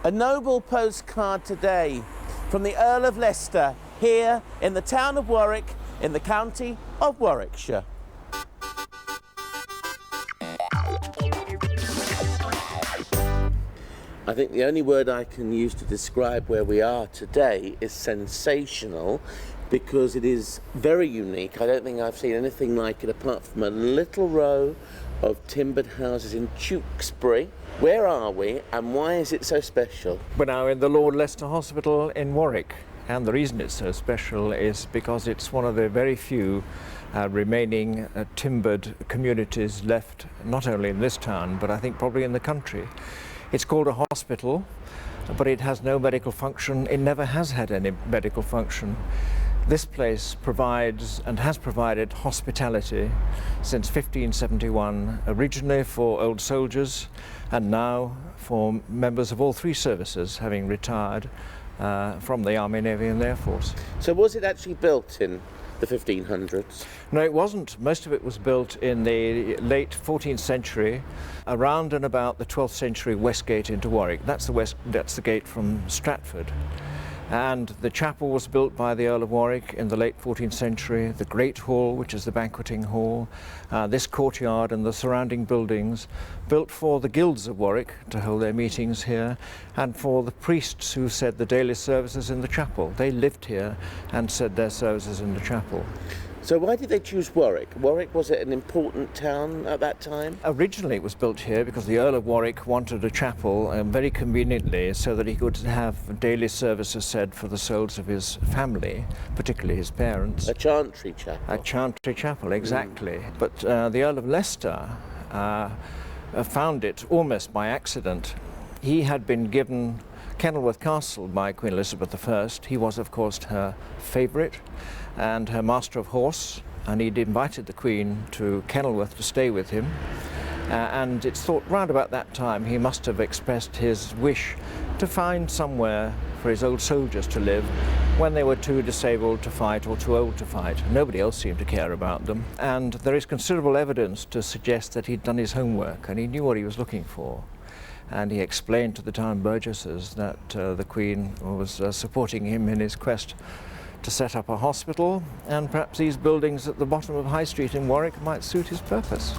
A noble postcard today from the Earl of Leicester here in the town of Warwick in the county of Warwickshire. I think the only word I can use to describe where we are today is sensational, because it is very unique. I don't think I've seen anything like it apart from a little row of timbered houses in Tewkesbury. Where are we and why is it so special? We're now in the Lord Leicester Hospital in Warwick, and the reason it's so special is because it's one of the very few remaining timbered communities left, not only in this town but I think probably in the country. It's called a hospital, but it has no medical function. It never has had any medical function. This place provides and has provided hospitality since 1571, originally for old soldiers and now for members of all three services having retired from the Army, Navy and Air Force. So was it actually built in the 1500s? No, it wasn't. Most of it was built in the late 14th century, around and about the 12th century west gate into Warwick. That's the gate from Stratford. And the chapel was built by the Earl of Warwick in the late 14th century, the Great Hall, which is the banqueting hall, this courtyard and the surrounding buildings, built for the guilds of Warwick to hold their meetings here, and for the priests who said the daily services in the chapel. They lived here and said their services in the chapel. So why did they choose Warwick? Warwick, was it an important town at that time? Originally it was built here because the Earl of Warwick wanted a chapel very conveniently so that he could have daily services said for the souls of his family, particularly his parents. A chantry chapel. A chantry chapel, exactly. But the Earl of Leicester found it almost by accident. He had been given Kenilworth Castle by Queen Elizabeth I. He was, of course, her favourite and her master of horse, and he'd invited the Queen to Kenilworth to stay with him. And it's thought round about that time he must have expressed his wish to find somewhere for his old soldiers to live when they were too disabled to fight or too old to fight. Nobody else seemed to care about them. And there is considerable evidence to suggest that he'd done his homework and he knew what he was looking for. And he explained to the town burgesses that the Queen was supporting him in his quest to set up a hospital, and perhaps these buildings at the bottom of High Street in Warwick might suit his purpose.